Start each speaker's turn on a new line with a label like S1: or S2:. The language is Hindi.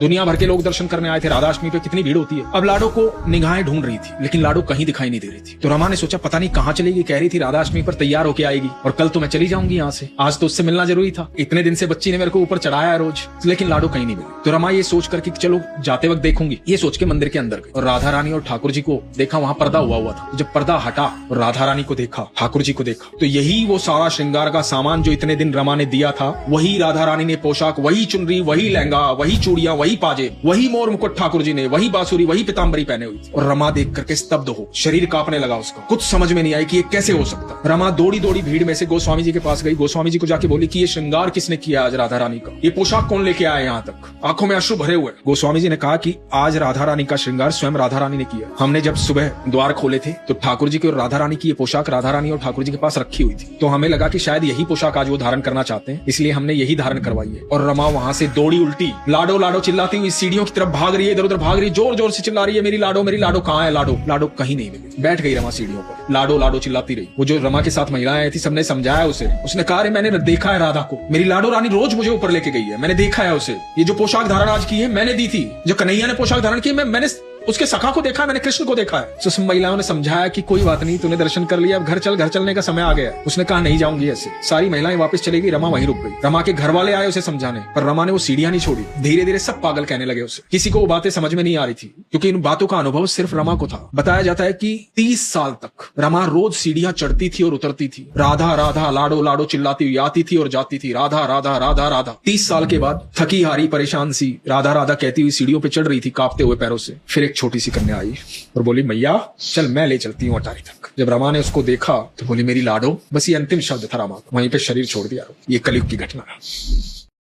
S1: दुनिया भर के लोग दर्शन करने आए थे। राधाष्टमी पे कितनी भीड़ होती है। अब लाडो को निगाहें ढूंढ रही थी, लेकिन लाडो कहीं दिखाई नहीं दे रही थी। तो रमा ने सोचा पता नहीं कहाँ चलेगी। कह रही थी राधाष्टमी पर तैयार होके आएगी और कल तो मैं चली जाऊंगी यहाँ से। आज तो उससे मिलना जरूरी था। इतने दिन से बच्ची ने मेरे को ऊपर चढ़ाया है रोज, लेकिन लाडो कहीं नहीं मिली। तो रमा ये सोच करके चलो जाते वक्त देखूंगी, ये सोच के मंदिर के अंदर गई और राधा रानी और ठाकुर जी को देखा। वहां पर्दा हुआ था। जब पर्दा हटा और राधा रानी को देखा, ठाकुर जी को देखा, तो यही वो सारा श्रृंगार का सामान जो इतने दिन रमा ने दिया था, वही राधा रानी ने पोशाक, वही चुनरी, वही लहंगा, वही चूड़ियां, वही पाजे, वही मोर मुकुट ठाकुर जी ने, वही बांसुरी, वही पीतांबरी पहने हुई थी। और रमा देख करके स्तब्ध हो, शरीर कांपने लगा उसका। कुछ समझ में नहीं आई कि ये कैसे हो सकता। रमा दौड़ी दौड़ी भीड़ में से गोस्वामी जी के पास गई। गोस्वामी जी को जाके बोली कि ये श्रृंगार किसने किया आज राधा रानी का, ये पोशाक कौन लेके आया यहाँ तक। आंखों में अश्रु भरे हुए। गोस्वामी जी ने कहा कि आज राधा रानी का श्रृंगार स्वयं राधा रानी ने किया। हमने जब सुबह द्वार खोले थे तो ठाकुर जी की और राधा रानी की ये पोशाक राधा रानी और ठाकुर जी के पास रखी हुई थी। तो हमें लगा कि शायद यही पोशाक आज वो धारण करना चाहते हैं, इसलिए हमने यही धारण करवाई है। और रमा वहां से दौड़ी उल्टी, लाडो लाडो चिल्लाती हुई सीढ़ियों की तरफ भाग रही है, इधर उधर भाग रही है, जोर जोर से चिल्ला रही है, मेरी लाडो कहाँ है। लाडो लाडो कहीं नहीं मिली। बैठ गई रमा सीढ़ियों पर, लाडो लाडो चिल्लाती रही। वो जो रमा के साथ महिलाएं आई थी, सबने समझाया उसे। उसने कहा मैंने देखा है राधा को, मेरी लाडो रानी रोज मुझे ऊपर लेके गई है, मैंने देखा है उसे। ये जो पोशाक धारण आज की है मैंने दी थी, जो कन्हैया ने पोशाक धारण की मैंने उसके सखा को देखा है, मैंने कृष्ण को देखा है। तो सब महिलाओं ने समझाया कि कोई बात नहीं, तूने दर्शन कर लिया, अब घर चलने का समय आ गया। उसने कहा नहीं जाऊंगी ऐसे। सारी महिलाएं वापस चली गई, रमा वहीं रुक गई। रमा के घर वाले आए उसे समझाने, पर रमा ने वो सीढ़ियां नहीं छोड़ी। धीरे धीरे सब पागल कहने लगे उसे। किसी को वो बातें समझ में नहीं आ रही थी, क्योंकि इन बातों का अनुभव सिर्फ रमा को था। बताया जाता है कि 30 साल तक रमा रोज सीढ़ियां चढ़ती थी और उतरती थी। राधा राधा लाडो लाडो चिल्लाती हुई आती थी और जाती थी। राधा राधा राधा राधा। 30 साल के बाद थकी हारी परेशान सी राधा राधा कहती हुई सीढ़ियों पे चढ़ रही थी कांपते हुए पैरों से। फिर एक छोटी सी कन्या आई और बोली मैया चल मैं ले चलती हूँ अटारी तक। जब रमा ने उसको देखा तो बोली मेरी लाडो। बस ये अंतिम शब्द था रमा। वहीं पे शरीर छोड़ दिया। ये कलयुग की घटना है।